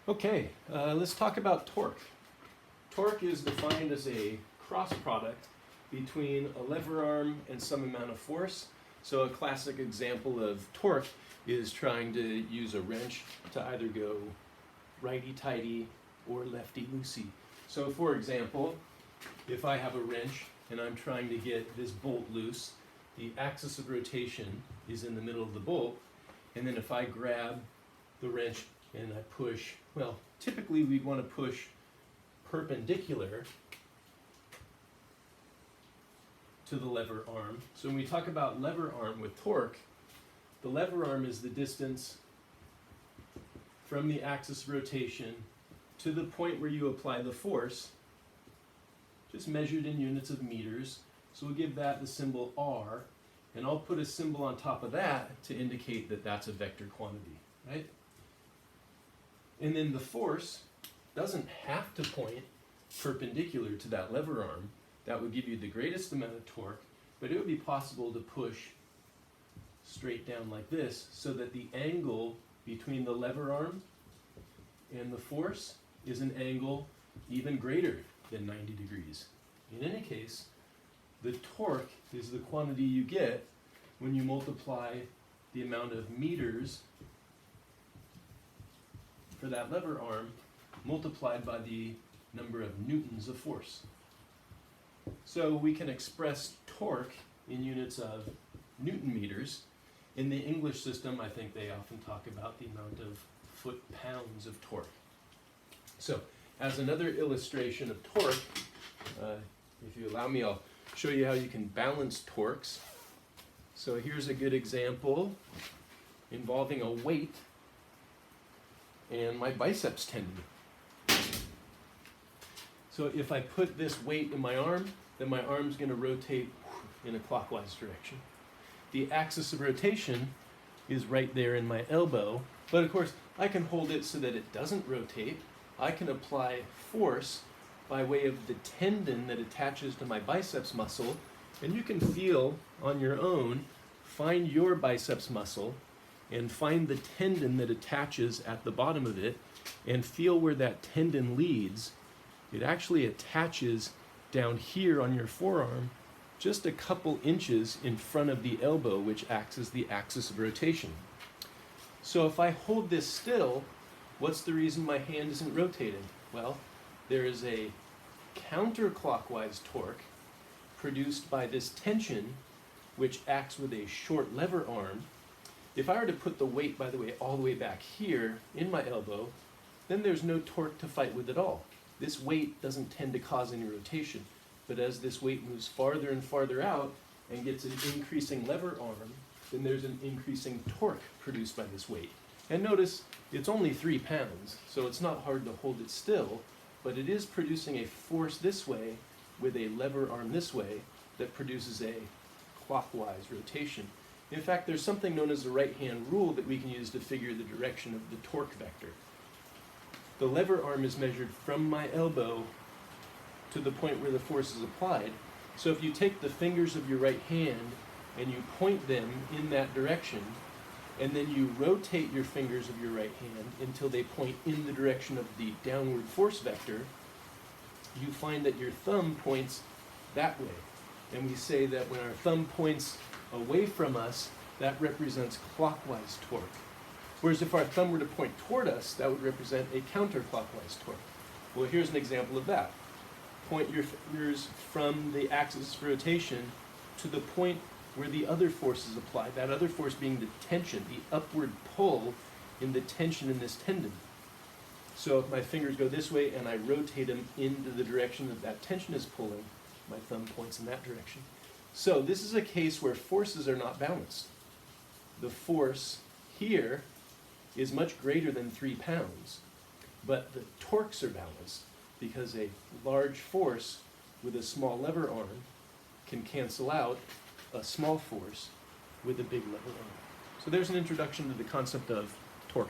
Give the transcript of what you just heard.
Okay, let's talk about torque. Torque is defined as a cross product between a lever arm and some amount of force. So a classic example of torque is trying to use a wrench to either go righty-tighty or lefty-loosey. So for example, if I have a wrench and I'm trying to get this bolt loose, the axis of rotation is in the middle of the bolt, and then if I grab the wrench and I push, well, typically we'd want to push perpendicular to the lever arm. So when we talk about lever arm with torque, the lever arm is the distance from the axis of rotation to the point where you apply the force, just measured in units of meters. So we'll give that the symbol R, and I'll put a symbol on top of that to indicate that that's a vector quantity, right? And then the force doesn't have to point perpendicular to that lever arm. That would give you the greatest amount of torque, but it would be possible to push straight down like this so that the angle between the lever arm and the force is an angle even greater than 90 degrees. In any case, the torque is the quantity you get when you multiply the amount of meters for that lever arm multiplied by the number of newtons of force. So we can express torque in units of Newton meters. In the English system, I think they often talk about the amount of foot-pounds of torque. So as another illustration of torque, if you allow me, I'll show you how you can balance torques. So here's a good example involving a weight and my biceps tendon. So if I put this weight in my arm, then my arm's going to rotate in a clockwise direction. The axis of rotation is right there in my elbow, but of course I can hold it so that it doesn't rotate. I can apply force by way of the tendon that attaches to my biceps muscle, and you can feel on your own, find your biceps muscle and find the tendon that attaches at the bottom of it and feel where that tendon leads. It actually attaches down here on your forearm just a couple inches in front of the elbow, which acts as the axis of rotation. So if I hold this still, what's the reason my hand isn't rotating? Well, there is a counterclockwise torque produced by this tension, which acts with a short lever arm. If I were to put the weight, by the way, all the way back here in my elbow, then there's no torque to fight with at all. This weight doesn't tend to cause any rotation, but as this weight moves farther and farther out and gets an increasing lever arm, then there's an increasing torque produced by this weight. And notice, it's only 3 pounds, so it's not hard to hold it still, but it is producing a force this way with a lever arm this way that produces a clockwise rotation. In fact, there's something known as the right-hand rule that we can use to figure the direction of the torque vector. The lever arm is measured from my elbow to the point where the force is applied. So if you take the fingers of your right hand and you point them in that direction, and then you rotate your fingers of your right hand until they point in the direction of the downward force vector, you find that your thumb points that way. And we say that when our thumb points away from us, that represents clockwise torque. Whereas if our thumb were to point toward us, that would represent a counterclockwise torque. Well, here's an example of that. Point your fingers from the axis of rotation to the point where the other force is applied, that other force being the tension, the upward pull in the tension in this tendon. So if my fingers go this way and I rotate them into the direction that that tension is pulling, my thumb points in that direction. So this is a case where forces are not balanced. The force here is much greater than 3 pounds, but the torques are balanced because a large force with a small lever arm can cancel out a small force with a big lever arm. So there's an introduction to the concept of torque.